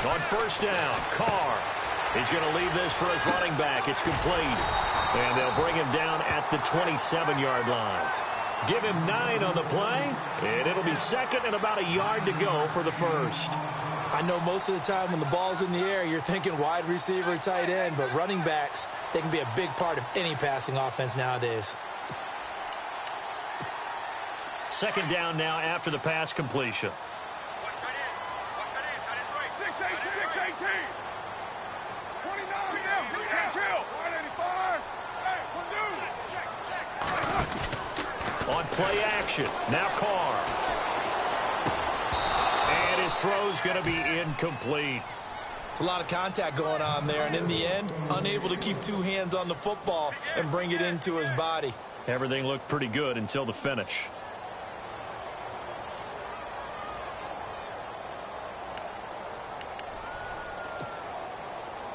On first down, Carr. He's going to leave this for his running back. It's complete. And they'll bring him down at the 27-yard line. Give him 9 on the play, and it'll be second and about a yard to go for the first. I know most of the time when the ball's in the air, you're thinking wide receiver, tight end, but running backs, they can be a big part of any passing offense nowadays. Second down now after the pass completion. 6-18. 29 now. Kill. 185. On play action, now Carr. And his throw's going to be incomplete. It's a lot of contact going on there, and in the end, unable to keep two hands on the football and bring it into his body. Everything looked pretty good until the finish.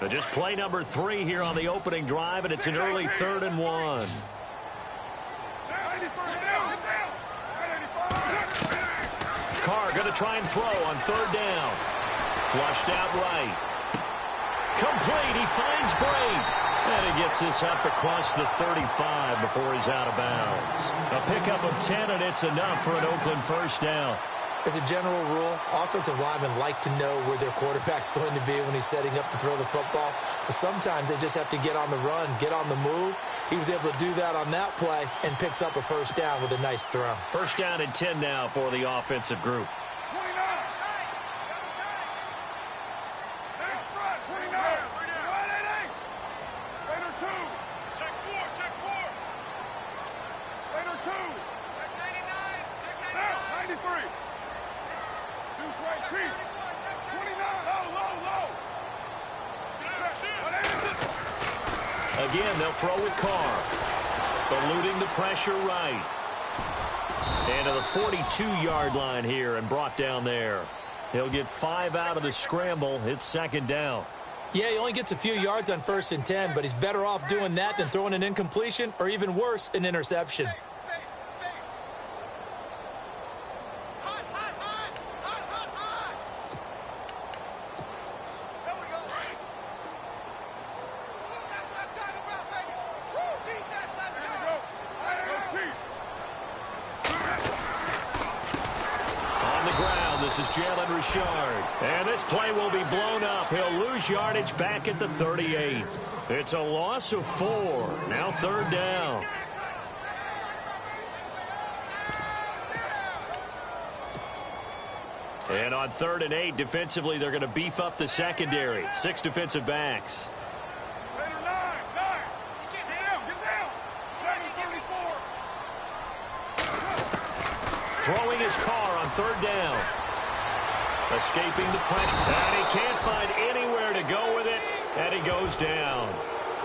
Just play number 3 here on the opening drive, and it's an early 3rd and 1. Carr going to try and throw on 3rd down. Flushed out right. Complete. He finds Braid. And he gets this up across the 35 before he's out of bounds. A pickup of 10, and it's enough for an Oakland first down. As a general rule, offensive linemen like to know where their quarterback's going to be when he's setting up to throw the football. But sometimes they just have to get on the run, get on the move. He was able to do that on that play and picks up a first down with a nice throw. First down and 10 now for the offensive group. 29. Next front, 29. Right, 8. Raider 2. Check 4. Raider 2. Check 99. Check 99. Now, 93. Deuce right, Chief. 29. Low. Again, they'll throw with Carr. Eluding the pressure right. And to the 42-yard line here and brought down there. He'll get 5 out of the scramble. It's second down. Yeah, he only gets a few yards on 1st and 10, but he's better off doing that than throwing an incompletion or even worse, an interception. And this play will be blown up. He'll lose yardage back at the 38. It's a loss of 4. Now 3rd down. And on 3rd and 8, defensively, they're going to beef up the secondary. 6 defensive backs. Throwing his Carr on 3rd down. Escaping the pressure. And he can't find anywhere to go with it. And he goes down.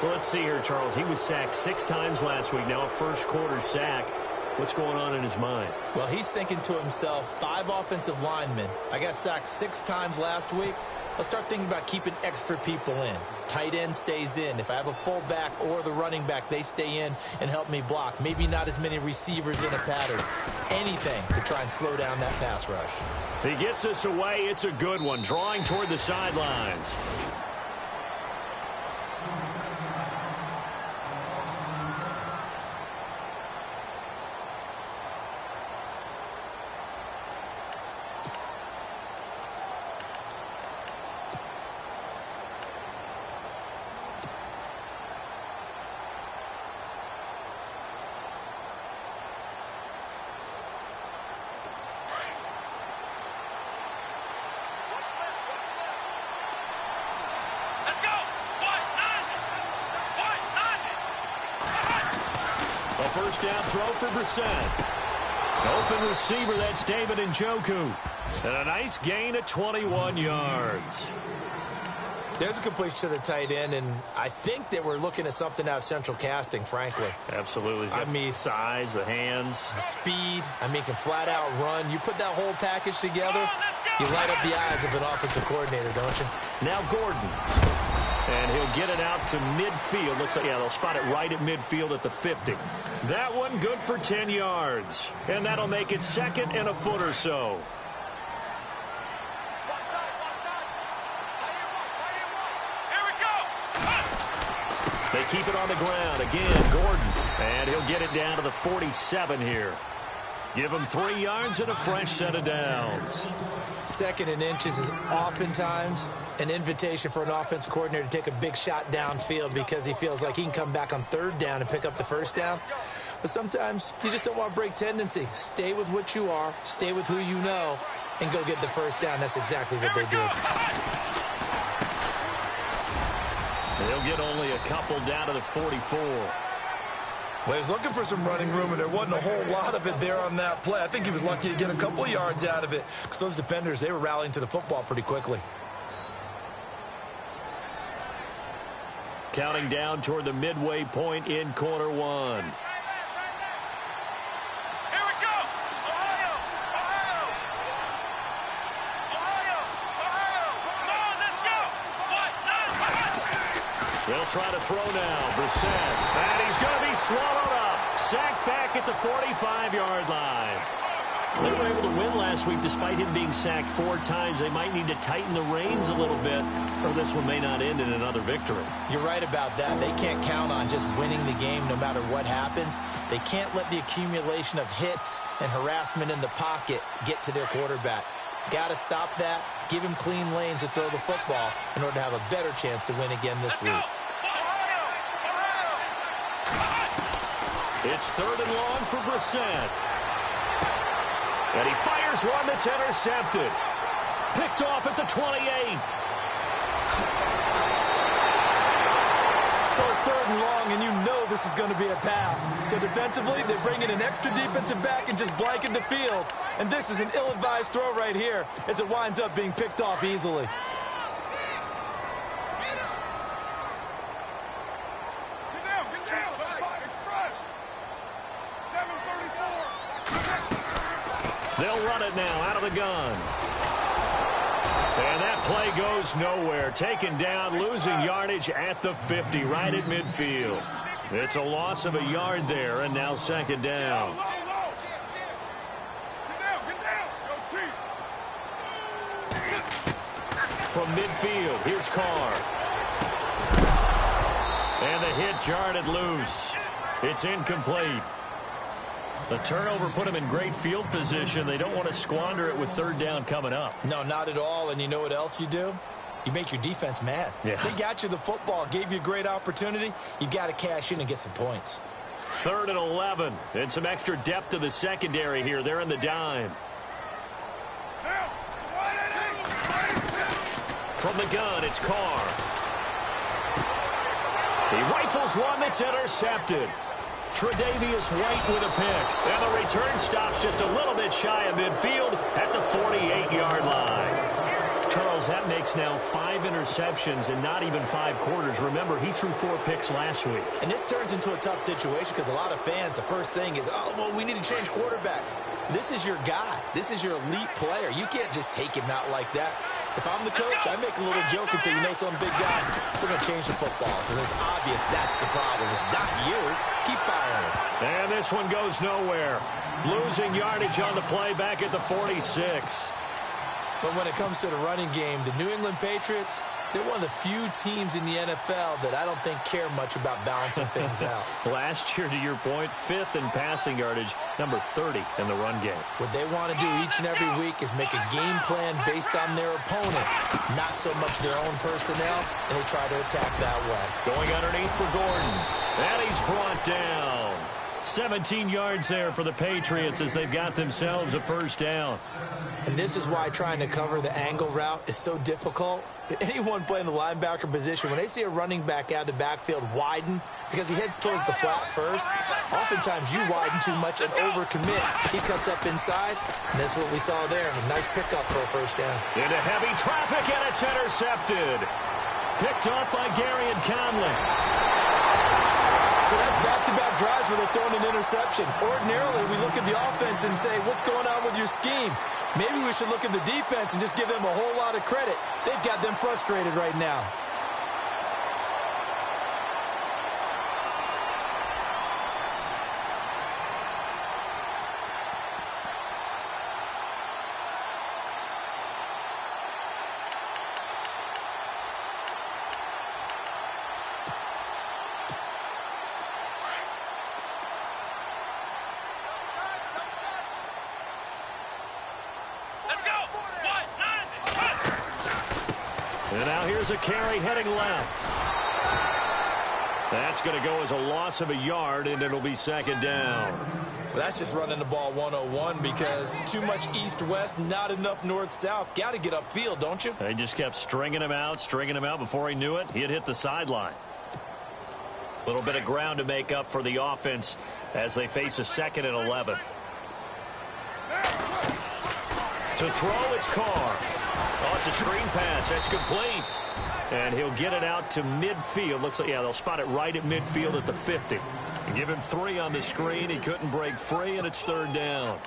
Well, let's see here, Charles. He was sacked 6 times last week. Now a first-quarter sack. What's going on in his mind? Well, he's thinking to himself, 5 offensive linemen. I got sacked 6 times last week. Let's start thinking about keeping extra people in. Tight end stays in. If I have a fullback or the running back, they stay in and help me block. Maybe not as many receivers in a pattern. Anything to try and slow down that pass rush. He gets us away. It's a good one. Drawing toward the sidelines. First down throw for Brissett. Open receiver, that's David Njoku. And a nice gain of 21 yards. There's a completion to the tight end, and I think that we're looking at something out of central casting, frankly. Absolutely. I mean, size, the hands. The speed. I mean, can flat out run. You put that whole package together, you light up the eyes of an offensive coordinator, don't you? Now Gordon. And he'll get it out to midfield. Looks like, yeah, they'll spot it right at midfield at the 50. That one good for 10 yards. And that'll make it second and a foot or so. They keep it on the ground. Again, Gordon. And he'll get it down to the 47 here. Give him 3 yards and a fresh set of downs. 2nd and inches is oftentimes an invitation for an offense coordinator to take a big shot downfield because he feels like he can come back on 3rd down and pick up the 1st down. But sometimes you just don't want to break tendency. Stay with what you are, stay with who you know, and go get the 1st down. That's exactly what they did. They'll get only a couple down to the 44. Well, he was looking for some running room, and there wasn't a whole lot of it there on that play. I think he was lucky to get a couple yards out of it because those defenders, they were rallying to the football pretty quickly. Counting down toward the midway point in quarter 1. They'll try to throw now. Brissett. And he's going to be swallowed up. Sacked back at the 45-yard line. They were able to win last week despite him being sacked 4 times. They might need to tighten the reins a little bit, or this one may not end in another victory. You're right about that. They can't count on just winning the game no matter what happens. They can't let the accumulation of hits and harassment in the pocket get to their quarterback. Got to stop that. Give him clean lanes to throw the football in order to have a better chance to win again this week. It's 3rd and long for Brissett. And he fires one that's intercepted. Picked off at the 28. So it's 3rd and long, and you know this is going to be a pass. So defensively, they bring in an extra defensive back and just blanket the field. And this is an ill-advised throw right here as it winds up being picked off easily. They'll run it now out of the gun. And that play goes nowhere. Taken down, losing yardage at the 50, right at midfield. It's a loss of a yard there, and now 2nd down. From midfield, here's Carr. And the hit jarred it loose. It's incomplete. The turnover put them in great field position. They don't want to squander it with 3rd down coming up. No, not at all. And you know what else you do? You make your defense mad. Yeah. They got you the football, gave you a great opportunity. You got to cash in and get some points. 3rd and 11. And some extra depth to the secondary here. They're in the dime. From the gun, it's Carr. He rifles one that's intercepted. Tre'Davious White with a pick. And the return stops just a little bit shy of midfield at the 48-yard line. Charles, that makes now 5 interceptions in not even 5 quarters. Remember, he threw 4 picks last week. And this turns into a tough situation because a lot of fans, the first thing is, oh, well, we need to change quarterbacks. This is your guy. This is your elite player. You can't just take him out like that. If I'm the coach, I make a little joke and say, you know, some big guy, we're going to change the football. So it's obvious that's the problem. It's not you. Keep firing. And this one goes nowhere. Losing yardage on the play back at the 46. But when it comes to the running game, the New England Patriots, they're one of the few teams in the NFL that I don't think care much about balancing things out. Last year, to your point, 5th in passing yardage, number 30 in the run game. What they want to do each and every week is make a game plan based on their opponent, not so much their own personnel, and they try to attack that way. Going underneath for Gordon. And he's brought down. 17 yards there for the Patriots as they've got themselves a 1st down. And this is why trying to cover the angle route is so difficult. Anyone playing the linebacker position, when they see a running back out of the backfield widen because he heads towards the flat first, oftentimes you widen too much and overcommit. He cuts up inside, and that's what we saw there. A nice pickup for a 1st down. Into heavy traffic, and it's intercepted. Picked up by Gary and Conley. So that's back-to-back drives where they're throwing an interception. Ordinarily, we look at the offense and say, what's going on with your scheme? Maybe we should look at the defense and just give them a whole lot of credit. They've got them frustrated right now. And now here's a carry heading left. That's going to go as a loss of a yard, and it'll be second down. That's just running the ball 101 because too much east-west, not enough north-south. Got to get upfield, don't you? They just kept stringing him out. Before he knew it, he had hit the sideline. A little bit of ground to make up for the offense as they face a 2nd and 11. To throw, it's Carr. Oh, it's a screen pass. That's complete. And he'll get it out to midfield. Looks like, yeah, they'll spot it right at midfield at the 50. Give him 3 on the screen. He couldn't break free, and it's 3rd down.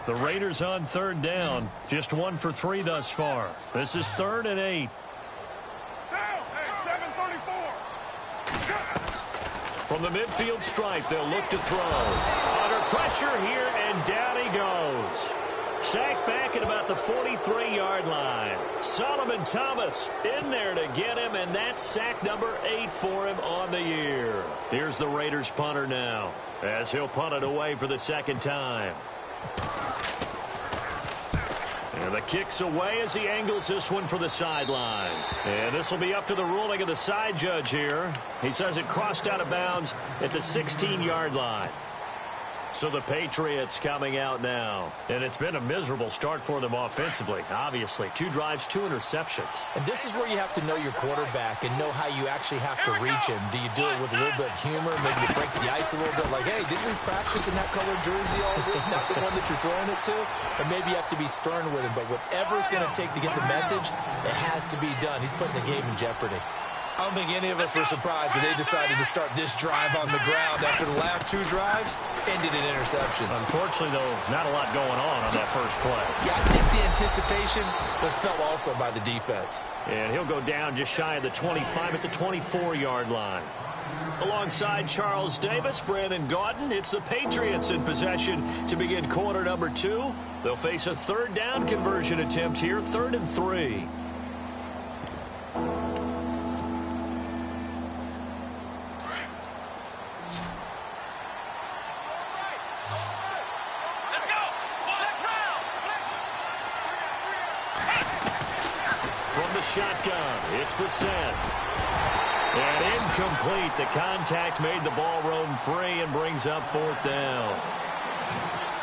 The Raiders on 3rd down. Just 1 for 3 thus far. This is 3rd and 8. From the midfield stripe, they'll look to throw. Under pressure here, and down he goes. Sacked back at about the 43-yard line. Solomon Thomas in there to get him, and that's sack number 8 for him on the year. Here's the Raiders punter now, as he'll punt it away for the 2nd time. And the kick's away as he angles this one for the sideline. And this will be up to the ruling of the side judge here. He says it crossed out of bounds at the 16-yard line. So the Patriots coming out now. And it's been a miserable start for them offensively, obviously. 2 drives, 2 interceptions. And this is where you have to know your quarterback and know how you actually have to reach him. Do you do it with a little bit of humor? Maybe you break the ice a little bit like, hey, didn't we practice in that colored jersey all week? Not the one that you're throwing it to? Or maybe you have to be stern with him. But whatever it's going to take to get the message, it has to be done. He's putting the game in jeopardy. I don't think any of us were surprised that they decided to start this drive on the ground after the last 2 drives ended in interceptions. Unfortunately, though, not a lot going on that first play. Yeah, I think the anticipation was felt also by the defense. And he'll go down just shy of the 25 at the 24-yard line. Alongside Charles Davis, Brandon Gaudin, it's the Patriots in possession to begin quarter number 2. They'll face a 3rd down conversion attempt here, 3rd and 3. Shotgun. It's Brissett. And incomplete. The contact made the ball roam free and brings up 4th down.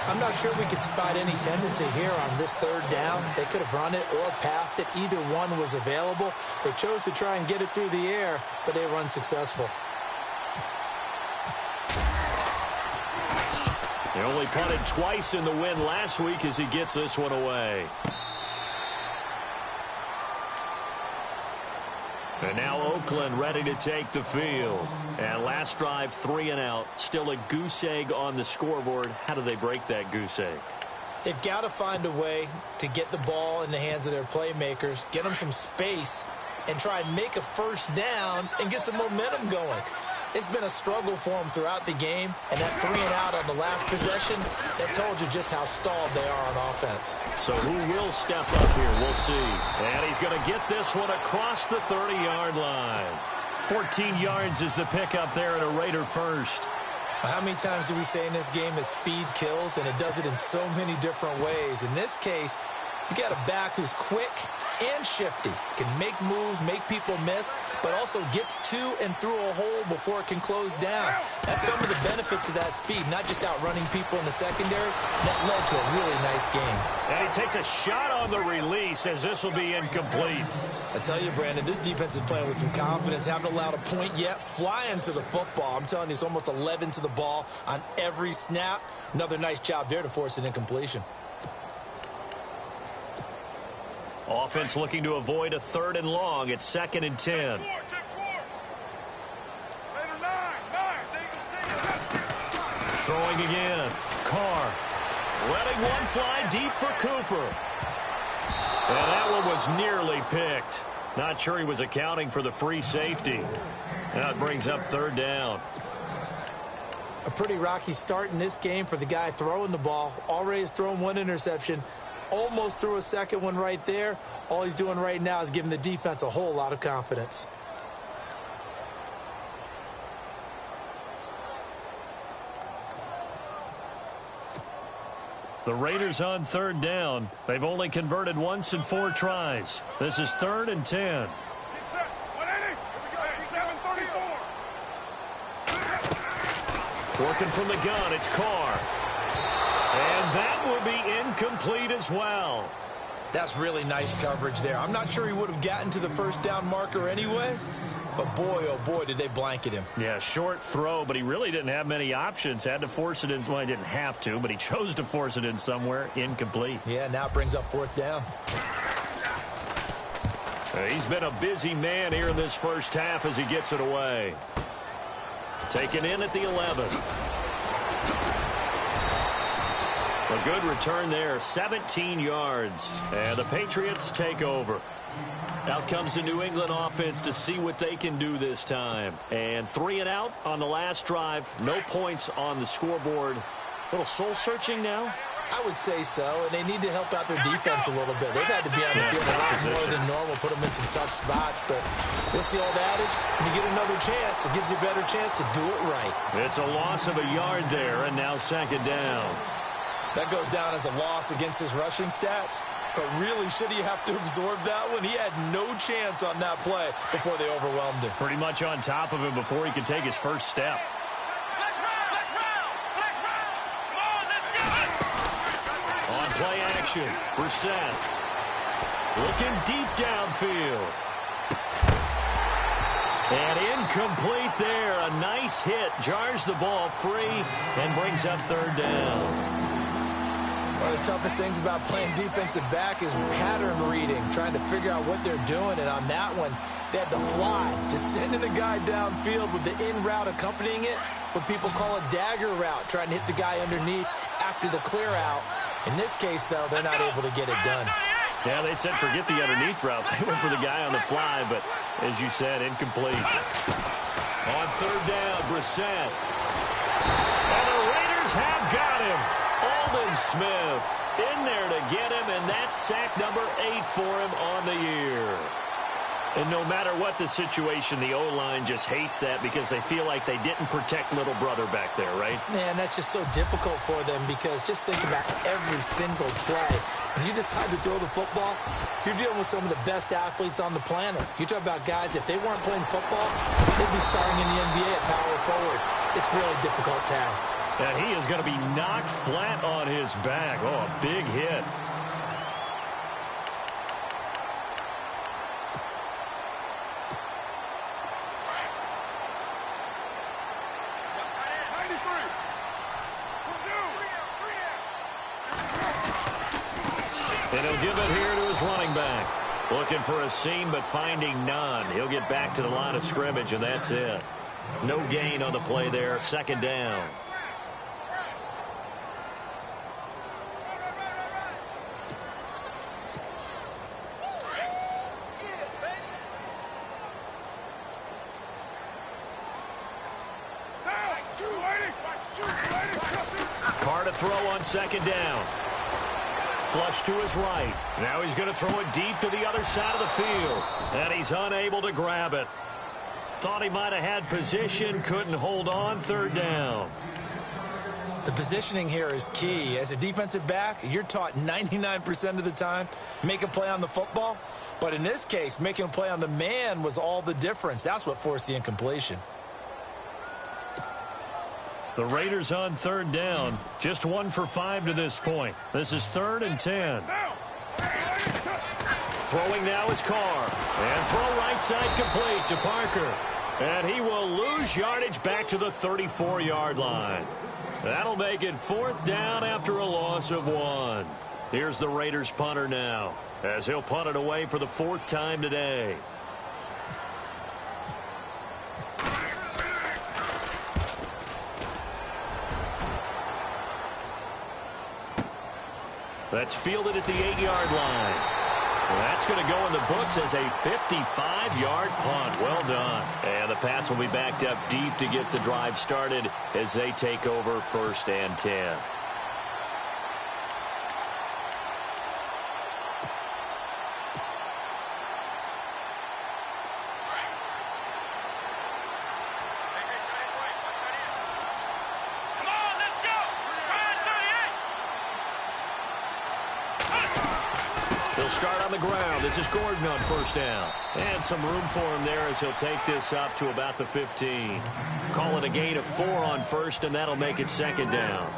I'm not sure we could spot any tendency here on this 3rd down. They could have run it or passed it. Either one was available. They chose to try and get it through the air, but they were unsuccessful. He only punted twice in the win last week as he gets this one away. And now Oakland ready to take the field. And last drive, 3 and out. Still a goose egg on the scoreboard. How do they break that goose egg? They've got to find a way to get the ball in the hands of their playmakers, get them some space, and try and make a 1st down and get some momentum going. It's been a struggle for them throughout the game, and that 3 and out on the last possession, that told you just how stalled they are on offense. So who will step up here? We'll see. And he's going to get this one across the 30-yard line. 14 yards is the pickup there, and a Raider first. How many times do we say in this game that speed kills, and it does it in so many different ways? In this case, you got a back who's quick and shifty, can make moves, make people miss, but also gets to and through a hole before it can close down. That's some of the benefits of that speed, not just outrunning people in the secondary. That led to a really nice game. And he takes a shot on the release as this will be incomplete. I tell you, Brandon, this defense is playing with some confidence. Haven't allowed a point yet. Flying to the football. I'm telling you, it's almost 11 to the ball on every snap. Another nice job there to force an incompletion. Offense looking to avoid a 3rd and long. It's 2nd and 10. Throwing again. Carr letting one fly deep for Cooper. And that one was nearly picked. Not sure he was accounting for the free safety. Now it brings up 3rd down. A pretty rocky start in this game for the guy throwing the ball. Already has thrown 1 interception. Almost threw a 2nd one right there. All he's doing right now is giving the defense a whole lot of confidence. The Raiders on third down. They've only converted once in 4 tries. This is 3rd and 10. Get set. 180. Here we go. 734. Working from the gun, it's Carr. And that will be incomplete as well. That's really nice coverage there. I'm not sure he would have gotten to the first down marker anyway, but boy, oh boy, did they blanket him. Yeah, short throw, but he really didn't have many options. Had to force it in. Well, he didn't have to, but he chose to force it in somewhere. Incomplete. Yeah, now it brings up 4th down. He's been a busy man here in this first half as he gets it away. Taken in at the 11. A good return there, 17 yards. And the Patriots take over. Out comes the New England offense to see what they can do this time. And 3 and out on the last drive. No points on the scoreboard. A little soul-searching now? I would say so, and they need to help out their defense a little bit. They've had to be on the field a lot more than normal, put them in some tough spots. But what's the old adage? When you get another chance, it gives you a better chance to do it right. It's a loss of a yard there, and now 2nd down. That goes down as a loss against his rushing stats. But really, should he have to absorb that one? He had no chance on that play before they overwhelmed him. Pretty much on top of him before he could take his first step. On play action, Brissett. Looking deep downfield. And incomplete there. A nice hit. Jars the ball free and brings up 3rd down. One of the toughest things about playing defensive back is pattern reading, trying to figure out what they're doing. And on that one, they had the fly, just sending a guy downfield with the in route accompanying it, what people call a dagger route, trying to hit the guy underneath after the clear out. In this case, though, they're not able to get it done. Yeah, they said forget the underneath route. They went for the guy on the fly, but as you said, incomplete. On 3rd down, Brissett. And the Raiders have got him. Aldon Smith in there to get him, and that's sack number 8 for him on the year. And no matter what the situation, the O-line just hates that because they feel like they didn't protect little brother back there, right? Man, that's just so difficult for them because just think about every single play. When you decide to throw the football, you're dealing with some of the best athletes on the planet. You talk about guys, if they weren't playing football, they'd be starting in the NBA at power forward. It's a really difficult task. And he is going to be knocked flat on his back. Oh, a big hit. And he'll give it here to his running back. Looking for a seam, but finding none. He'll get back to the line of scrimmage, and that's it. No gain on the play there. 2nd down. Carr to throw on 2nd down. Flush to his right. Now he's going to throw it deep to the other side of the field. And he's unable to grab it. Thought he might have had position, couldn't hold on. 3rd down. The positioning here is key. As a defensive back, you're taught 99% of the time, make a play on the football. But in this case, making a play on the man was all the difference. That's what forced the incompletion. The Raiders on 3rd down. Just 1 for 5 to this point. This is 3rd and 10. Throwing now is Carr. And throw right side complete to Parker. And he will lose yardage back to the 34-yard line. That'll make it 4th down after a loss of 1. Here's the Raiders punter now, as he'll punt it away for the 4th time today. That's fielded at the 8-yard line. Well, that's going to go in the books as a 55-yard punt. Well done. And the Pats will be backed up deep to get the drive started as they take over 1st and 10. start on the ground. This is Gordon on first down. And some room for him there as he'll take this up to about the 15. Call it a gain of 4 on first, and that'll make it second down.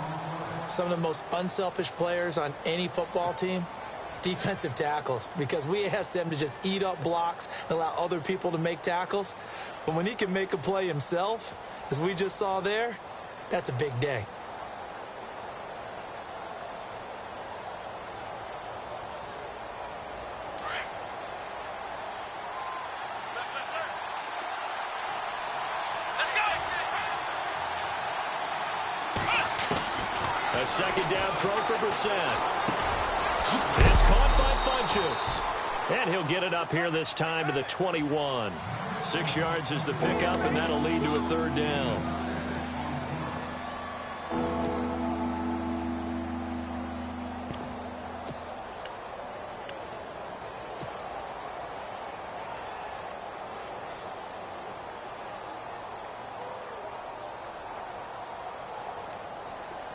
Some of the most unselfish players on any football team, defensive tackles, because we ask them to just eat up blocks and allow other people to make tackles. But when he can make a play himself, as we just saw there, that's a big day. A second down throw for Brissett. It's caught by Funchess. And he'll get it up here this time to the 21. 6 yards is the pickup, and that'll lead to a third down.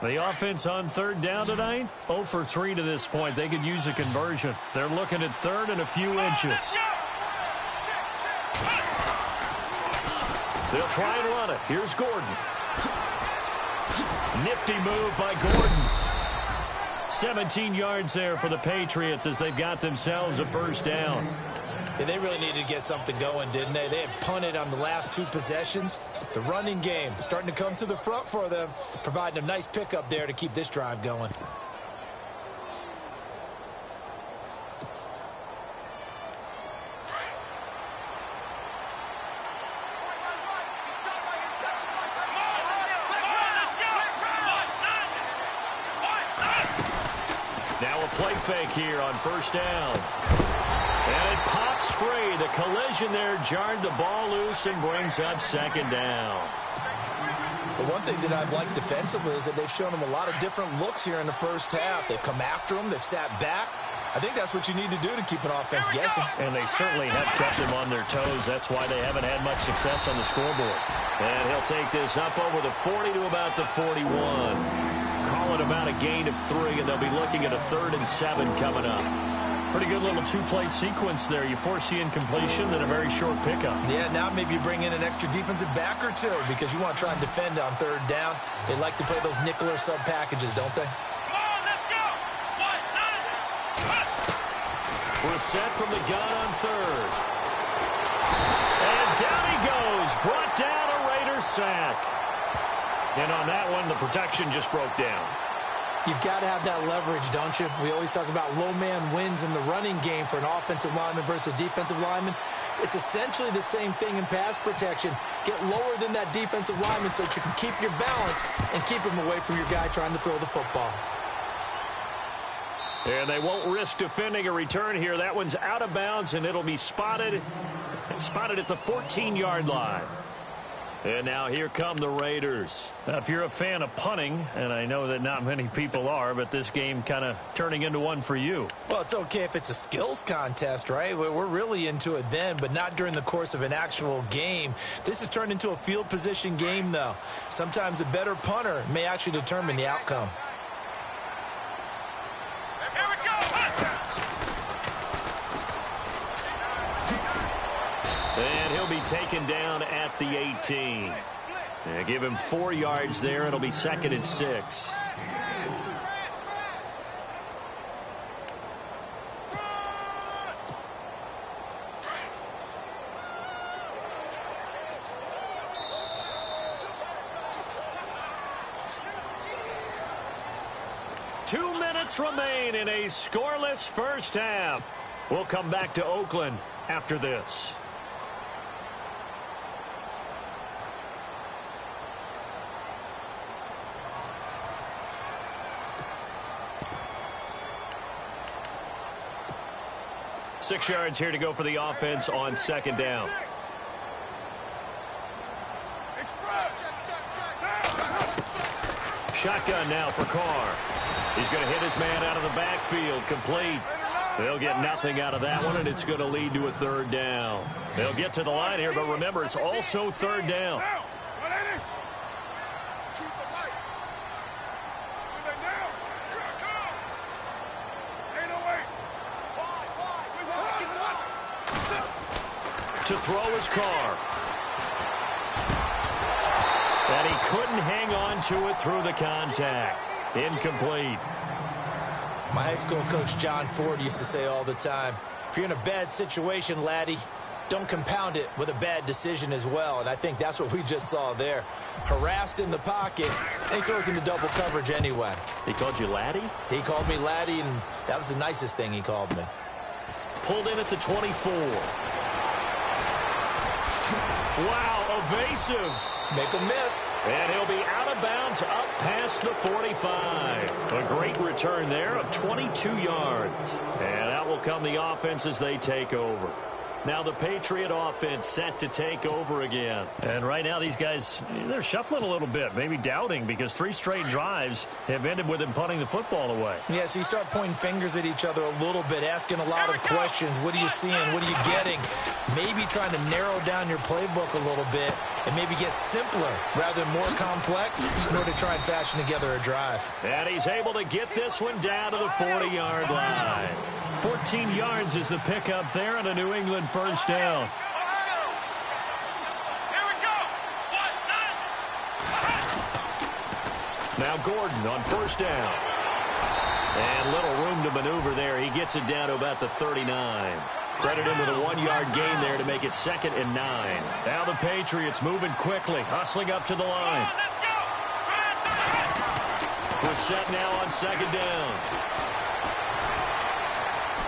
The offense on third down tonight, 0 for 3 to this point. They could use a conversion. They're looking at third and a few inches. They'll try and run it. Here's Gordon. Nifty move by Gordon. 17 yards there for the Patriots as they've got themselves a first down. Yeah, they really needed to get something going, didn't they? They had punted on the last 2 possessions. The running game starting to come to the front for them, providing a nice pickup there to keep this drive going. Now a play fake here on first down. And it pops free. The collision there jarred the ball loose and brings up second down. But one thing that I've liked defensively is that they've shown them a lot of different looks here in the first half. They've come after them. They've sat back. I think that's what you need to do to keep an offense guessing. And they certainly have kept them on their toes. That's why they haven't had much success on the scoreboard. And he'll take this up over the 40 to about the 41. Call it about a gain of 3, and they'll be looking at a 3rd and 7 coming up. Pretty good little 2-play sequence there. You foresee incompletion, then a very short pickup. Yeah, now maybe you bring in an extra defensive back or 2 because you want to try and defend on third down. They like to play those nickel or sub packages, don't they? Brissett from the gun on third. And down he goes. Brought down a Raiders sack. And on that one, the protection just broke down. You've got to have that leverage, don't you? We always talk about low man wins in the running game for an offensive lineman versus a defensive lineman. It's essentially the same thing in pass protection. Get lower than that defensive lineman so that you can keep your balance and keep him away from your guy trying to throw the football. And they won't risk defending a return here. That one's out of bounds, and it'll be spotted at the 14-yard line. And now here come the Raiders. Now, if you're a fan of punting, and I know that not many people are, but this game kind of turning into one for you. Well, it's okay if it's a skills contest, right? We're really into it then, but not during the course of an actual game. This has turned into a field position game, though. Sometimes the better punter may actually determine the outcome. Here we go! And he'll be taken down at the 18. And give him 4 yards there. It'll be 2nd and 6. Two minutes remain in a scoreless first half. We'll come back to Oakland after this. Six yards here to go for the offense on second down. Shotgun now for Carr. He's going to hit his man out of the backfield. Complete. They'll get nothing out of that one, and it's going to lead to a third down. They'll get to the line here, but remember, it's also third down. to throw his Carr. And he couldn't hang on to it through the contact. Incomplete. My high school coach, John Ford, used to say all the time, if you're in a bad situation, laddie, don't compound it with a bad decision as well. And I think that's what we just saw there. Harassed in the pocket, and he throws into double coverage anyway. He called you laddie? He called me laddie, and that was the nicest thing he called me. Pulled in at the 24. Wow, evasive. Make a miss. And he'll be out of bounds up past the 45. A great return there of 22 yards. And out will come the offense as they take over. Now the Patriot offense set to take over again. And right now these guys, they're shuffling a little bit, maybe doubting, because 3 straight drives have ended with them punting the football away. Yeah, so you start pointing fingers at each other a little bit, asking a lot of questions. What are you seeing? What are you getting? Maybe trying to narrow down your playbook a little bit and maybe get simpler rather than more complex in order to try and fashion together a drive. And he's able to get this one down to the 40-yard line. 14 yards is the pickup there on a New England first down. Here we go. Now Gordon on first down. And little room to maneuver there. He gets it down to about the 39. Credit him with a 1-yard gain there to make it 2nd and 9. Now the Patriots moving quickly, hustling up to the line. Brissett now on 2nd down.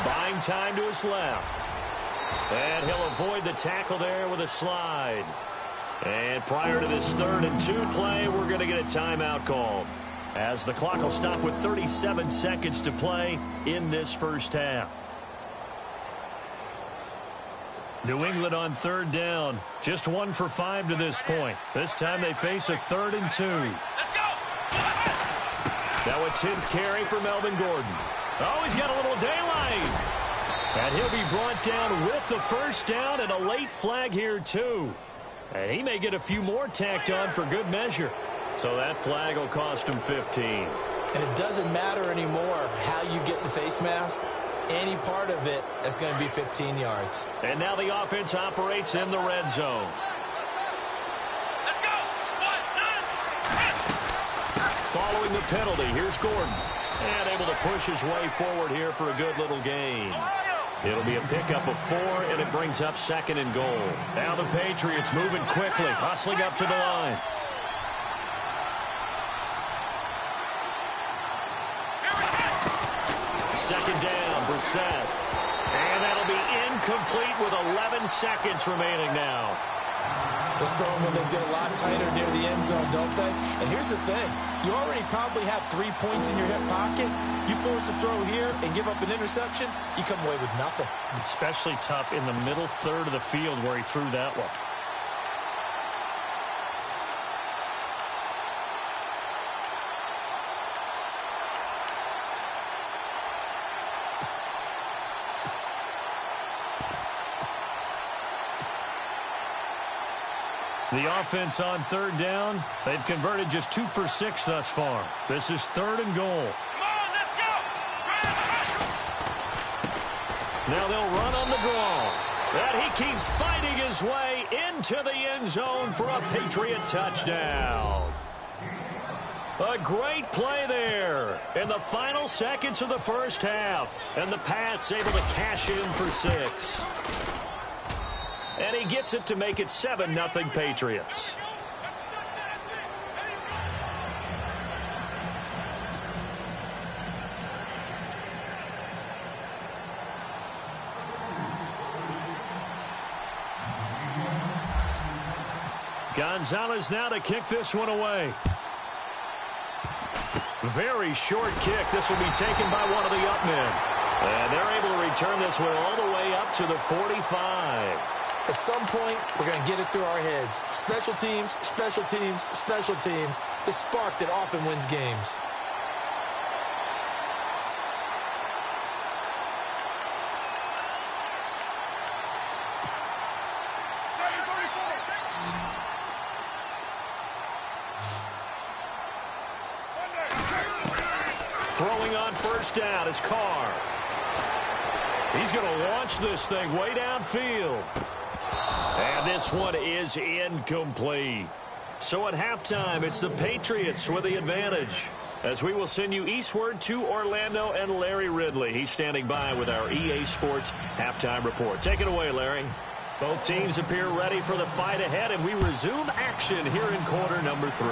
Buying time to his left. And he'll avoid the tackle there with a slide. And prior to this 3rd and 2 play, we're going to get a timeout called, as the clock will stop with 37 seconds to play in this first half. New England on 3rd down. Just 1 for 5 to this point. This time they face a 3rd and 2. Now a 10th carry for Melvin Gordon. Oh, he's got a little daylight. And he'll be brought down with the first down and a late flag here, too. And he may get a few more tacked on for good measure. So that flag will cost him 15. And it doesn't matter anymore how you get the face mask. Any part of it is going to be 15 yards. And now the offense operates in the red zone. Following the penalty, here's Gordon. And able to push his way forward here for a good little gain. It'll be a pickup of 4, and it brings up 2nd and goal. Now the Patriots moving quickly, hustling up to the line. Second down, Brissett. And that'll be incomplete with 11 seconds remaining now. Those throwing windows get a lot tighter near the end zone, don't they? And here's the thing. You already probably have 3 points in your hip pocket. You force a throw here and give up an interception, you come away with nothing. Especially tough in the middle third of the field where he threw that one. The offense on 3rd down, they've converted just 2 for 6 thus far. This is 3rd and goal. Now they'll run on the draw. And he keeps fighting his way into the end zone for a Patriot touchdown. A great play there in the final seconds of the first half. And the Pats able to cash in for 6. And he gets it to make it 7-0 Patriots. Gonzalez now to kick this one away. Very short kick. This will be taken by one of the up men. And they're able to return this one all the way up to the 45. At some point, we're going to get it through our heads. Special teams, special teams, special teams. The spark that often wins games. Throwing on first down is Carr. He's going to launch this thing way downfield. And this one is incomplete. So at halftime, it's the Patriots with the advantage. As we will send you eastward to Orlando and Larry Ridley. He's standing by with our EA Sports halftime report. Take it away, Larry. Both teams appear ready for the fight ahead, and we resume action here in quarter number 3.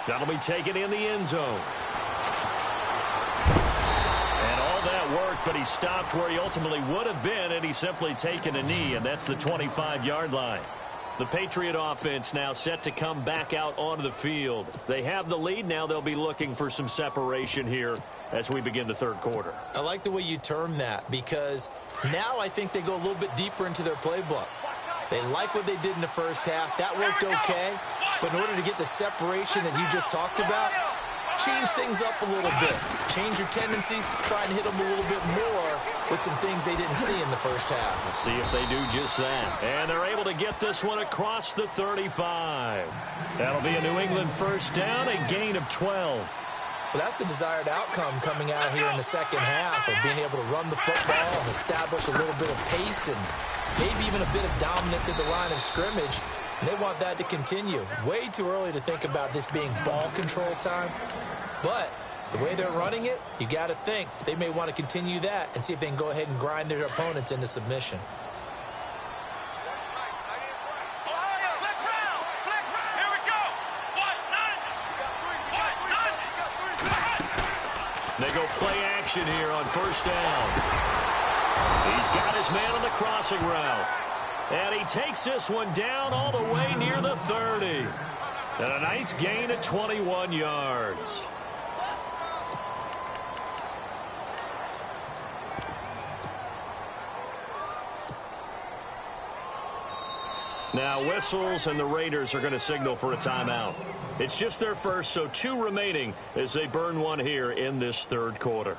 That'll be taken in the end zone. And all that worked, but he stopped where he ultimately would have been, and he's simply taken a knee, and that's the 25-yard line. The Patriot offense now set to come back out onto the field. They have the lead. Now they'll be looking for some separation here as we begin the third quarter. I like the way you term that, because now I think they go a little bit deeper into their playbook. They like what they did in the first half. That worked okay. But in order to get the separation that you just talked about, change things up a little bit. Change your tendencies. Try and hit them a little bit more with some things they didn't see in the first half. Let's see if they do just that. And they're able to get this one across the 35. That'll be a New England first down, a gain of 12. Well, that's the desired outcome coming out here in the second half, of being able to run the football and establish a little bit of pace and maybe even a bit of dominance at the line of scrimmage. And they want that to continue. Way too early to think about this being ball control time. But the way they're running it, you got to think they may want to continue that and see if they can go ahead and grind their opponents into submission. They go play action here on first down. He's got his man on the crossing route. And he takes this one down all the way near the 30. And a nice gain of 21 yards. Now whistles, and the Raiders are going to signal for a timeout. It's just their first, so 2 remaining as they burn one here in this third quarter.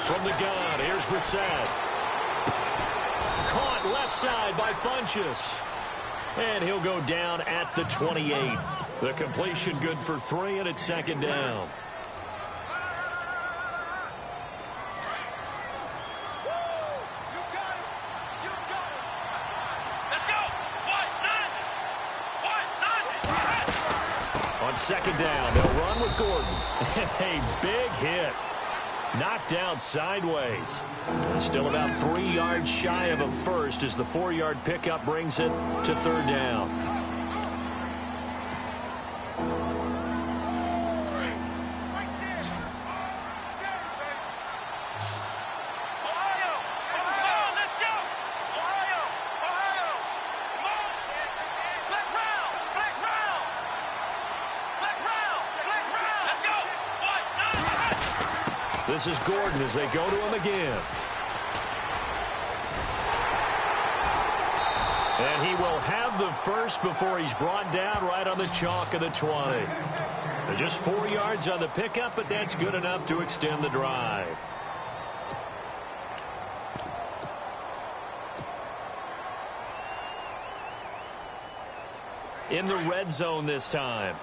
From the gun, here's Brissett. Caught left side by Funchess. And he'll go down at the 28. The completion good for 3, and it's second down. On second down, they'll run with Gordon. And a big hit. Knocked down sideways. Still about 3 yards shy of a first as the 4-yard pickup brings it to third down. This is Gordon as they go to him again. And he will have the first before he's brought down right on the chalk of the 20. Just 4 yards on the pickup, but that's good enough to extend the drive. In the red zone this time.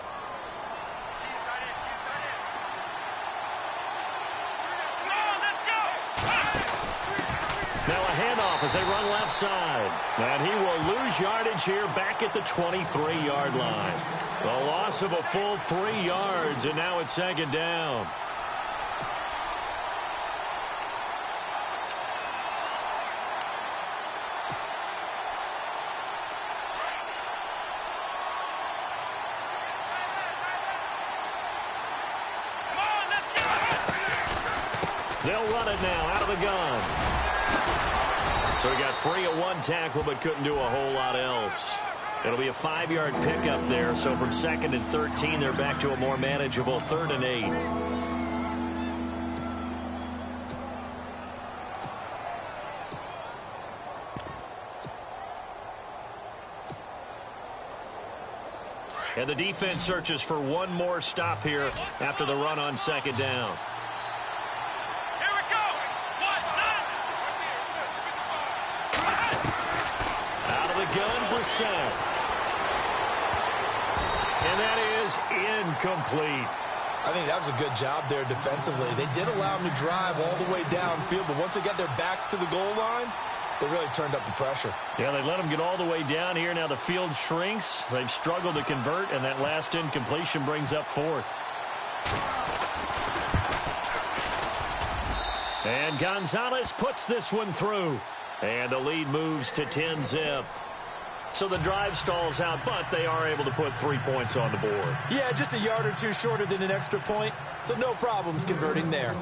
Now a handoff as they run left side. And he will lose yardage here back at the 23-yard line. The loss of a full 3 yards, and now it's second down. They'll run it now out of the gun. So he got free at one tackle but couldn't do a whole lot else. It'll be a 5-yard pickup there. So from 2nd and 13, they're back to a more manageable 3rd and 8. And the defense searches for one more stop here after the run on second down. gun, Brissett. And that is incomplete. I think that was a good job there defensively. They did allow them to drive all the way downfield, but once they got their backs to the goal line, they really turned up the pressure. Yeah, they let them get all the way down here. Now the field shrinks. They've struggled to convert, and that last incompletion brings up fourth. And Gonzalez puts this one through. And the lead moves to 10-zip. So the drive stalls out, but they are able to put 3 points on the board. Yeah, just a yard or two shorter than an extra point, so no problems converting there.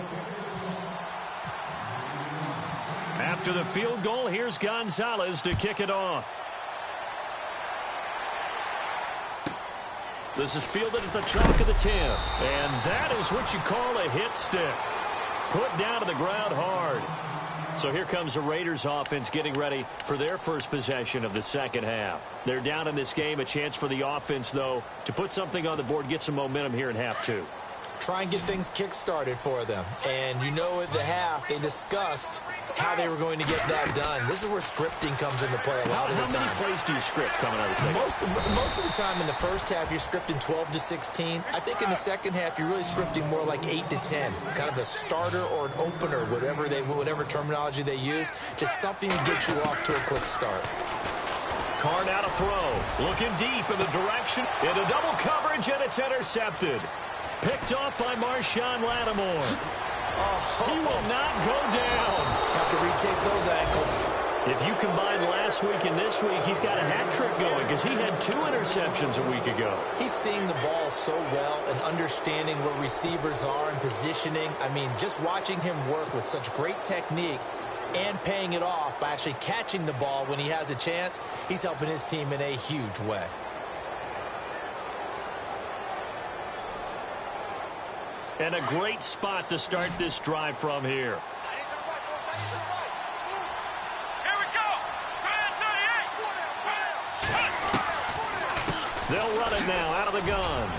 After the field goal, here's Gonzalez to kick it off. This is fielded at the chalk of the 10. And that is what you call a hit stick. Put down to the ground hard. So here comes the Raiders offense getting ready for their first possession of the second half. They're down in this game. A chance for the offense, though, to put something on the board, get some momentum here in half two. Try and get things kick-started for them. And you know at the half, they discussed how they were going to get that done. This is where scripting comes into play a lot of the time. How many plays do you script coming out of the second? Most of the time in the first half, you're scripting 12 to 16. I think in the second half, you're really scripting more like 8 to 10. Kind of a starter or an opener, whatever terminology they use. Just something to get you off to a quick start. Carr now to throw. Looking deep in the direction. Into double coverage, and it's intercepted. Picked off by Marshawn Lattimore. He will not go down. Have to retake those ankles. If you combine last week and this week, he's got a hat trick going because he had 2 interceptions a week ago. He's seeing the ball so well and understanding where receivers are and positioning. I mean, just watching him work with such great technique and paying it off by actually catching the ball when he has a chance, he's helping his team in a huge way. And a great spot to start this drive from here. They'll run it now out of the gun.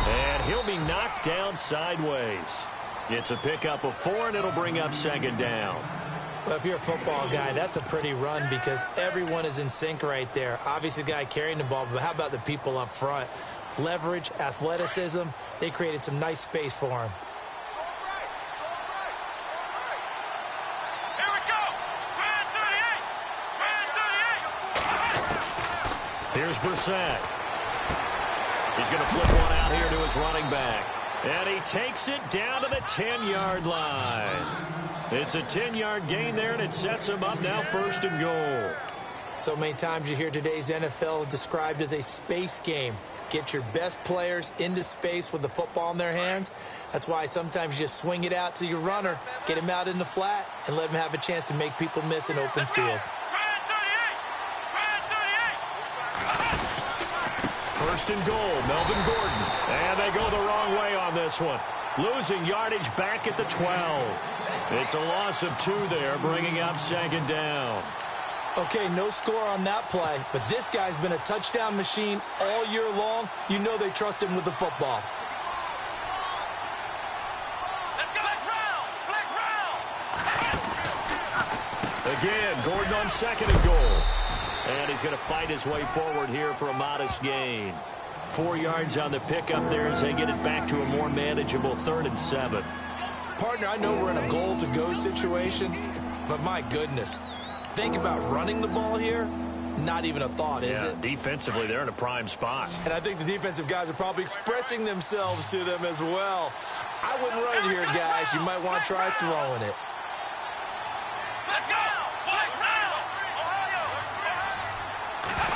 And he'll be knocked down sideways. It's a pickup of 4, and it'll bring up second down. Well, if you're a football guy, that's a pretty run because everyone is in sync right there. Obviously, the guy carrying the ball, but how about the people up front? Leverage, athleticism, they created some nice space for him. Here we go. Here's Brissett. He's going to flip one out here to his running back. And he takes it down to the 10-yard line. It's a 10-yard gain there, and it sets him up now 1st and goal. So many times you hear today's NFL described as a space game. Get your best players into space with the football in their hands. That's why sometimes you just swing it out to your runner, get him out in the flat, and let him have a chance to make people miss an open field. 1st and goal, Melvin Gordon. And they go the wrong way on this one. Losing yardage back at the 12. It's a loss of 2 there, bringing up second down. Okay, no score on that play, but this guy's been a touchdown machine all year long. You know they trust him with the football. Again, Gordon on 2nd and goal. And he's going to fight his way forward here for a modest gain. 4 yards on the pickup there as they get it back to a more manageable 3rd and 7. Partner, I know we're in a goal-to-go situation, but my goodness. Think about running the ball here. Not even a thought, is it? Defensively, they're in a prime spot. And I think the defensive guys are probably expressing themselves to them as well. I wouldn't run it here, guys. You might want to try throwing it. Let's go.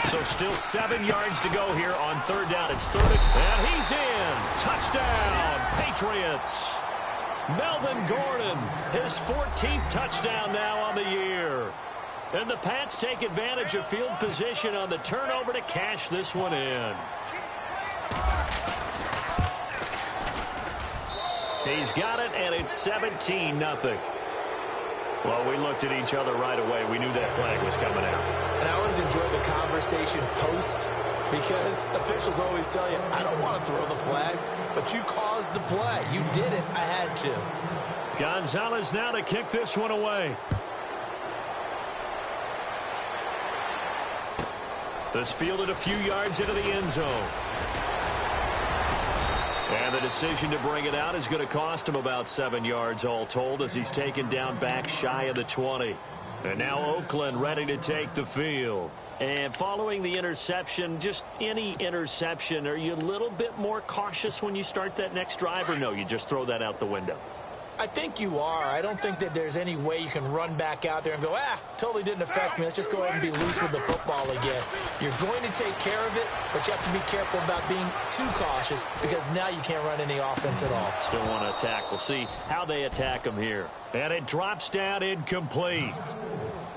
So still 7 yards to go here on 3rd down. It's 3rd and he's in. Touchdown, Patriots. Melvin Gordon, his 14th touchdown now on the year. And the Pats take advantage of field position on the turnover to cash this one in. He's got it, and it's 17-0. Well, we looked at each other right away. We knew that flag was coming out. And I always enjoy the conversation post because officials always tell you, I don't want to throw the flag, but you caused the play. You did it. I had to. Gonzalez now to kick this one away. This fielded a few yards into the end zone. And the decision to bring it out is going to cost him about 7 yards all told as he's taken down back shy of the 20. And now Oakland ready to take the field. And following the interception, just any interception, are you a little bit more cautious when you start that next drive, or no, you just throw that out the window? I think you are. I don't think that there's any way you can run back out there and go, totally didn't affect me. Let's just go ahead and be loose with the football again. You're going to take care of it, but you have to be careful about being too cautious because now you can't run any offense at all. Still want to attack. We'll see how they attack him here. And it drops down incomplete.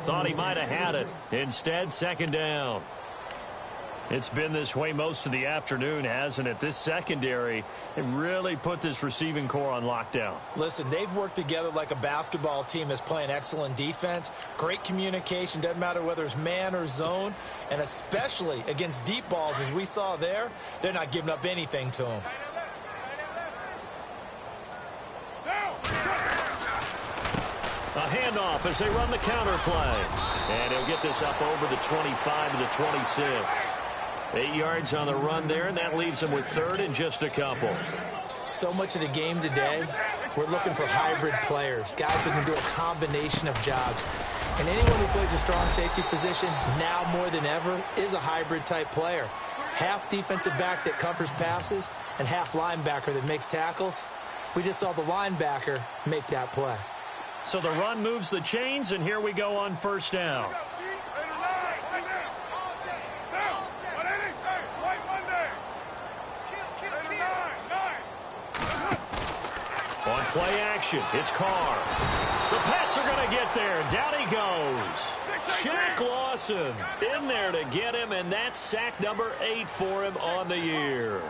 Thought he might have had it. Instead, second down. It's been this way most of the afternoon, hasn't it? This secondary, it really put this receiving core on lockdown. Listen, they've worked together like a basketball team that's playing excellent defense. Great communication, doesn't matter whether it's man or zone. And especially against deep balls, as we saw there, they're not giving up anything to them. A handoff as they run the counter play. And he'll get this up over the 25 to the 26. 8 yards on the run there, and that leaves him with third and just a couple. So much of the game today, we're looking for hybrid players, guys who can do a combination of jobs. And anyone who plays a strong safety position, now more than ever, is a hybrid-type player. Half defensive back that covers passes and half linebacker that makes tackles. We just saw the linebacker make that play. So the run moves the chains, and here we go on first down. On play action, it's Carr. The Pats are going to get there. Down he goes. Shaq Lawson in there to get him, and that's sack number 8 for him on the year.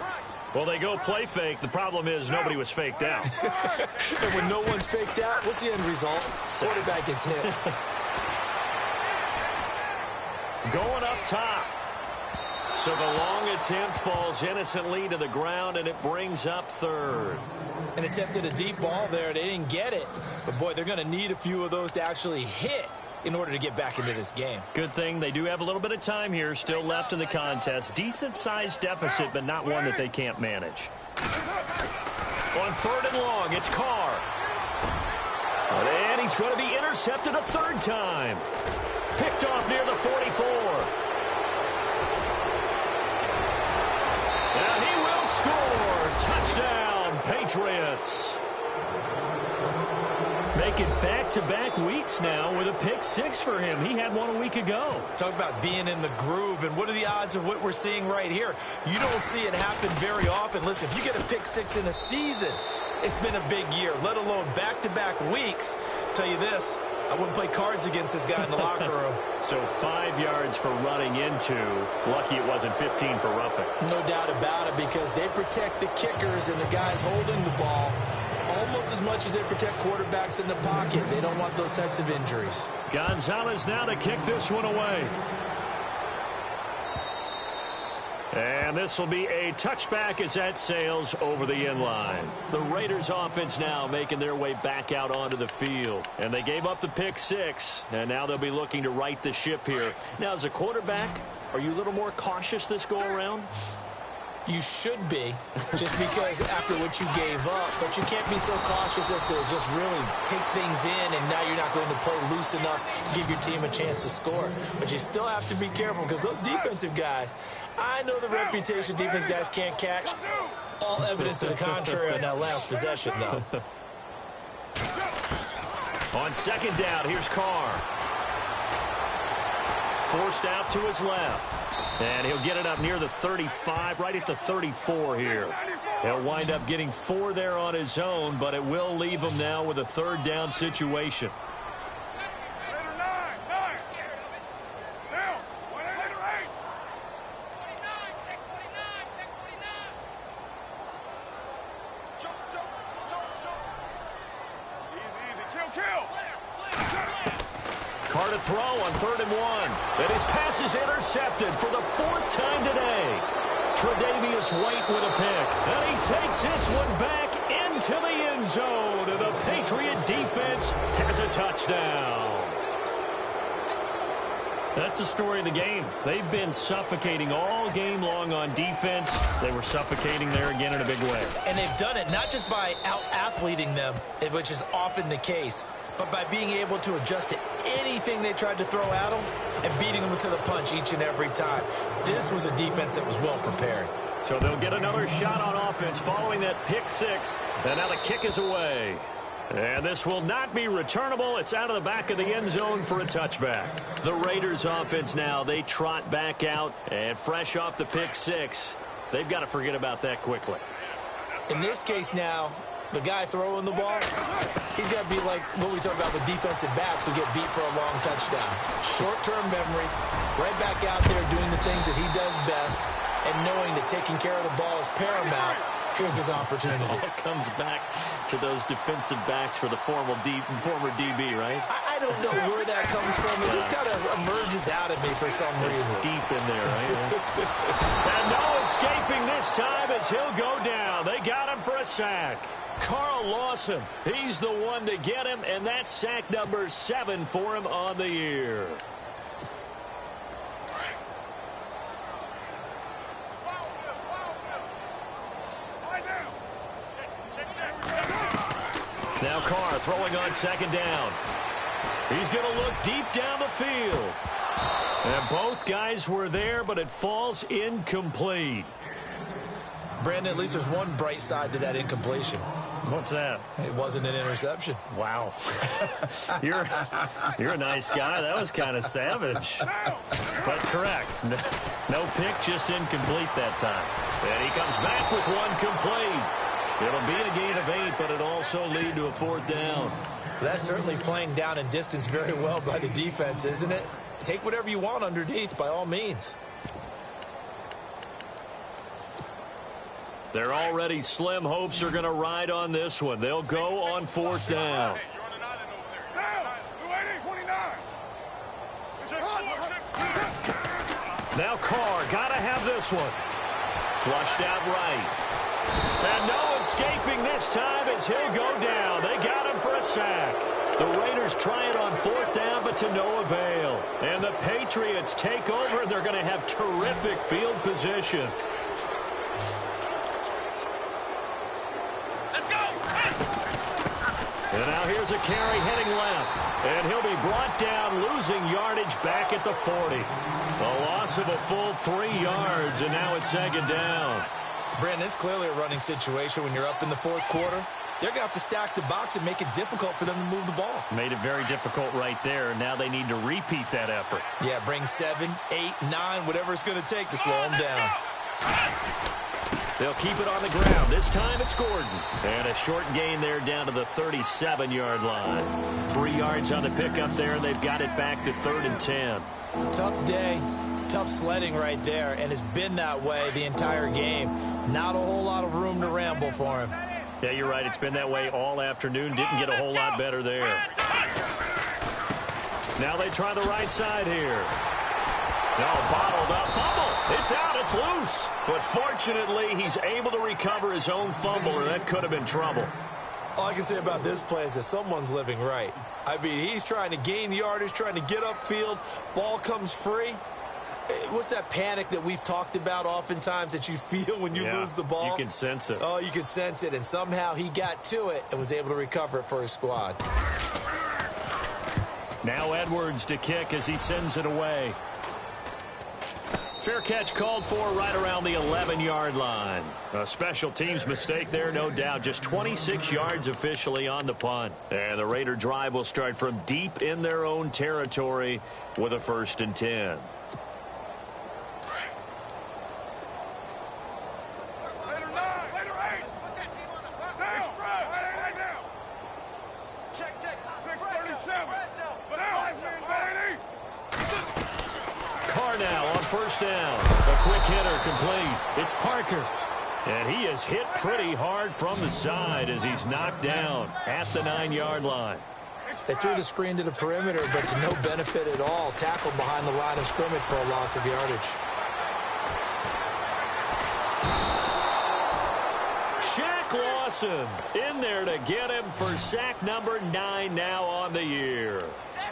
Well, they go play fake. The problem is nobody was faked out. And when no one's faked out, what's the end result? Quarterback gets hit. Going up top. So the long attempt falls innocently to the ground, and it brings up third. An attempt at a deep ball there. They didn't get it. But, boy, they're going to need a few of those to actually hit in order to get back into this game. Good thing they do have a little bit of time here still left in the contest. Decent-sized deficit, but not one that they can't manage. On third and long, it's Carr. And he's going to be intercepted a third time. Picked off near the 44. Now he will score. Touchdown, Patriots. Making back-to-back weeks now with a pick 6 for him. He had one a week ago. Talk about being in the groove, and what are the odds of what we're seeing right here? You don't see it happen very often. Listen, if you get a pick 6 in a season, it's been a big year, let alone back-to-back weeks. I'll tell you this, I wouldn't play cards against this guy in the locker room. So 5 yards for running into. Lucky it wasn't 15 for roughing. No doubt about it, because they protect the kickers and the guys holding the ball almost as much as they protect quarterbacks in the pocket. They don't want those types of injuries. Gonzalez now to kick this one away. And this will be a touchback as that sails over the end line. The Raiders offense now making their way back out onto the field. And they gave up the pick 6, and now they'll be looking to right the ship here. Now, as a quarterback, are you a little more cautious this go-around? You should be, just because after what you gave up, but you can't be so cautious as to just really take things in, and now you're not going to play loose enough to give your team a chance to score. But you still have to be careful, because those defensive guys, I know the reputation defense guys can't catch. All evidence to the contrary on that last possession, though. On second down, here's Carr. Forced out to his left. And he'll get it up near the 35, right at the 34 here. He'll wind up getting 4 there on his own, but it will leave him now with a third down situation. Carr to throw on 3rd and 1. And his pass is intercepted for the 4th time today. Tre'Davious White with a pick. And he takes this one back into the end zone. And the Patriot defense has a touchdown. That's the story of the game. They've been suffocating all game long on defense. They were suffocating there again in a big way. And they've done it not just by out-athleting them, which is often the case, but by being able to adjust to anything they tried to throw at them and beating them to the punch each and every time. This was a defense that was well prepared. So they'll get another shot on offense following that pick six. And now the kick is away. And this will not be returnable. It's out of the back of the end zone for a touchback. The Raiders offense now, they trot back out. And fresh off the pick six, they've got to forget about that quickly. In this case now, the guy throwing the ball, he's got to be like what we talk about with defensive backs who get beat for a long touchdown. Short-term memory, right back out there doing the things that he does best, and knowing that taking care of the ball is paramount. Here's his opportunity. It all comes back to those defensive backs for the former DB, right? I don't know where that comes from. It just kind of emerges out of me for some reason. Deep in there, right? And no escaping this time as he'll go down. They got him for a sack. Carl Lawson, he's the one to get him, and that's sack number 7 for him on the year. Now Carr throwing on second down. He's going to look deep down the field. And both guys were there, but it falls incomplete. Brandon, at least there's one bright side to that incompletion. What's that? It wasn't an interception. Wow. You're a nice guy. That was kind of savage. But correct. No pick, just incomplete that time. And he comes back with one complete. It'll be a gain of 8, but it also lead to a 4th down. That's certainly playing down in distance very well by the defense, isn't it? Take whatever you want underneath, by all means. They're already slim hopes are going to ride on this one. They'll go on 4th down. Now Carr, got to have this one. Flushed out right. And no escaping this time as he'll go down. They got him for a sack. The Raiders try it on 4th down, but to no avail. And the Patriots take over, and they're going to have terrific field position. And now here's a carry heading left. And he'll be brought down, losing yardage back at the 40. A loss of a full 3 yards, and now it's 2nd down. Brandon, it's clearly a running situation when you're up in the 4th quarter. They're going to have to stack the box and make it difficult for them to move the ball. Made it very difficult right there. Now they need to repeat that effort. Yeah, bring 7, 8, 9, whatever it's going to take to slow them down. They'll keep it on the ground. This time it's Gordon. And a short gain there down to the 37-yard line. 3 yards on the pickup there. They've got it back to 3rd and 10. Tough day. Tough sledding right there, and it's been that way the entire game. Not a whole lot of room to ramble for him. Yeah, you're right. It's been that way all afternoon. Didn't get a whole lot better there. Now they try the right side here. No, bottled up. Fumble. It's out. It's loose. But fortunately, he's able to recover his own fumble, or that could have been trouble. All I can say about this play is that someone's living right. I mean, he's trying to gain yardage, trying to get upfield. Ball comes free. What's that panic that we've talked about oftentimes that you feel when you lose the ball? You can sense it. Oh, you can sense it, and somehow he got to it and was able to recover it for his squad. Now Edwards to kick as he sends it away. Fair catch called for right around the 11-yard line. A special teams mistake there, no doubt. Just 26 yards officially on the punt. And the Raider drive will start from deep in their own territory with a 1st and 10. Now on 1st down. A quick hitter complete. It's Parker. And he is hit pretty hard from the side as he's knocked down at the 9-yard line. They threw the screen to the perimeter, but to no benefit at all. Tackled behind the line of scrimmage for a loss of yardage. Shaq Lawson in there to get him for sack number 9 now on the year.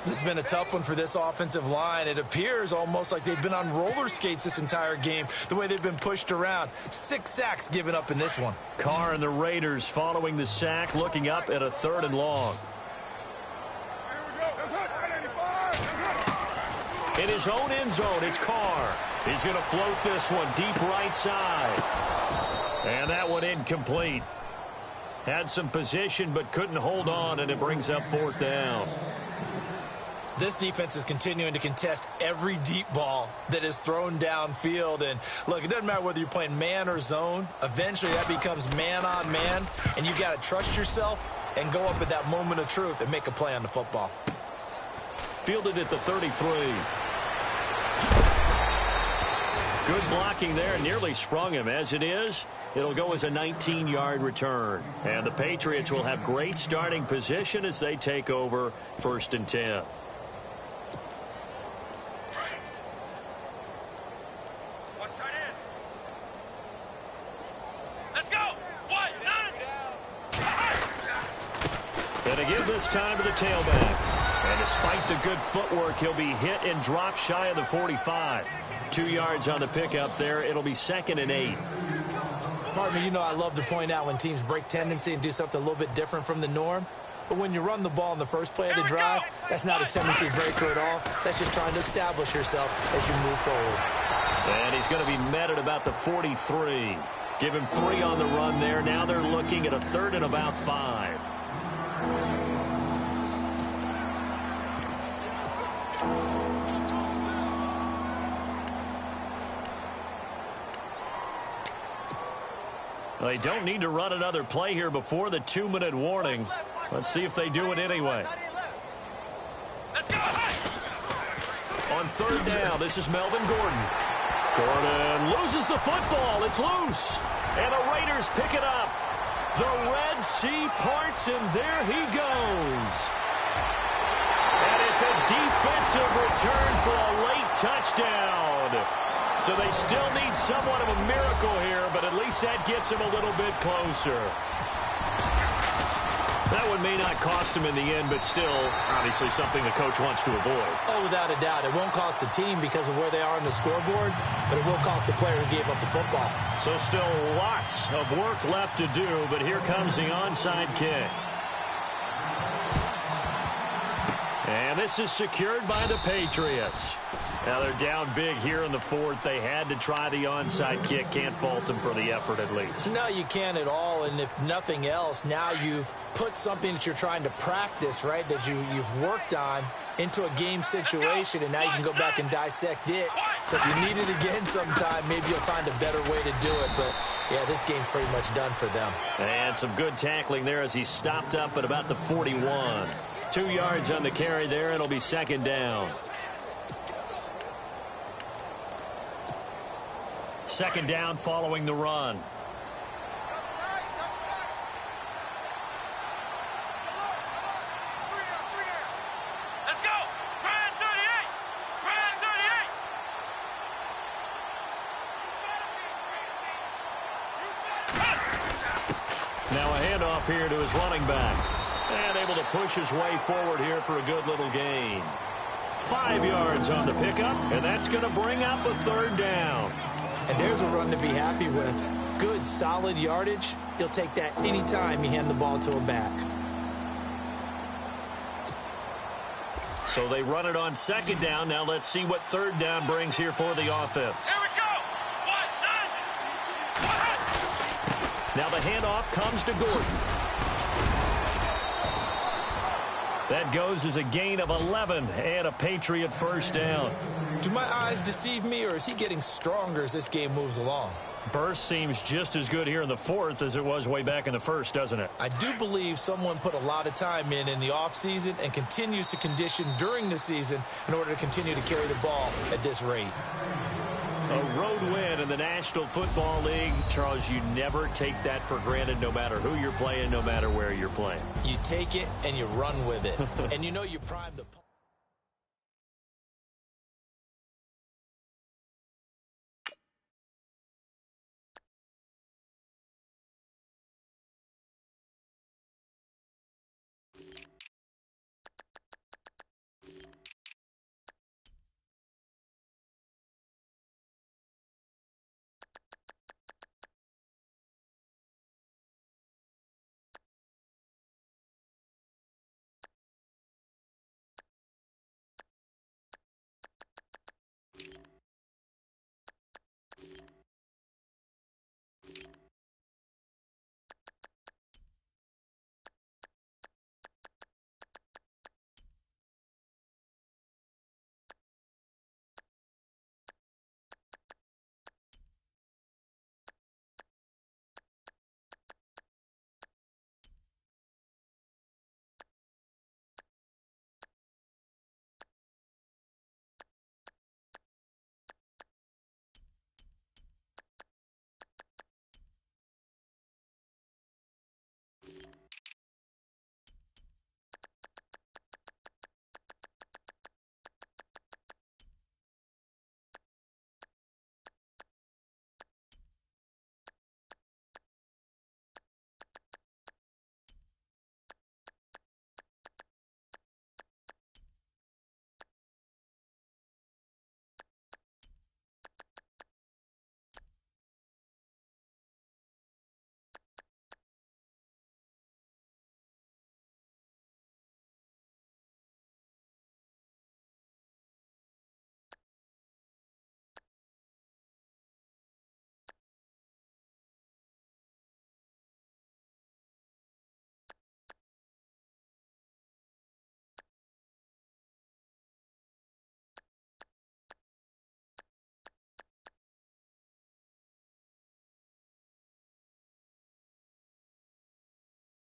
This has been a tough one for this offensive line. It appears almost like they've been on roller skates this entire game, the way they've been pushed around. 6 sacks given up in this one. Carr and the Raiders following the sack, looking up at a 3rd and long. In his own end zone, it's Carr. He's going to float this one deep right side. And that one incomplete. Had some position but couldn't hold on, and it brings up 4th down. This defense is continuing to contest every deep ball that is thrown downfield. And, look, it doesn't matter whether you're playing man or zone. Eventually, that becomes man on man, and you've got to trust yourself and go up at that moment of truth and make a play on the football. Fielded at the 33. Good blocking there, nearly sprung him. As it is, it'll go as a 19-yard return. And the Patriots will have great starting position as they take over 1st and 10. And again this time to the tailback. And despite the good footwork, he'll be hit and dropped shy of the 45. 2 yards on the pickup there. It'll be 2nd and 8. Partner, you know I love to point out when teams break tendency and do something a little bit different from the norm. But when you run the ball in the first play of the drive, that's not a tendency breaker at all. That's just trying to establish yourself as you move forward. And he's going to be met at about the 43. Give him 3 on the run there. Now they're looking at a 3rd and about 5. They don't need to run another play here before the 2-minute warning. Let's see if they do it anyway. On 3rd down, this is Melvin Gordon. Gordon loses the football. It's loose. And the Raiders pick it up. The Red Sea parts, and there he goes. And it's a defensive return for a late touchdown. So they still need somewhat of a miracle here, but at least that gets him a little bit closer. That one may not cost him in the end, but still, obviously something the coach wants to avoid. Oh, without a doubt. It won't cost the team because of where they are on the scoreboard, but it will cost the player who gave up the football. So still lots of work left to do, but here comes the onside kick. And this is secured by the Patriots. Now they're down big here in the 4th. They had to try the onside kick. Can't fault them for the effort at least. No, you can't at all. And if nothing else, now you've put something that you're trying to practice, right, that you've worked on into a game situation, and now you can go back and dissect it. So if you need it again sometime, maybe you'll find a better way to do it. But, yeah, this game's pretty much done for them. And some good tackling there as he stopped up at about the 41. 2 yards on the carry there. It'll be 2nd down. 2nd down following the run. Let's go! Grand 38! Grand 38! Now a handoff here to his running back. And able to push his way forward here for a good little gain. 5 yards on the pickup, and that's going to bring up a 3rd down. And there's a run to be happy with. Good, solid yardage. He'll take that anytime you hand the ball to a back. So they run it on 2nd down. Now let's see what 3rd down brings here for the offense. Here we go! 1, 9, 1. Now the handoff comes to Gordon. That goes as a gain of 11 and a Patriot 1st down. Do my eyes deceive me, or is he getting stronger as this game moves along? Burst seems just as good here in the 4th as it was way back in the 1st, doesn't it? I do believe someone put a lot of time in the offseason and continues to condition during the season in order to continue to carry the ball at this rate. A road win in the National Football League. Charles, you never take that for granted no matter who you're playing, no matter where you're playing. You take it and you run with it. And you know you prime the...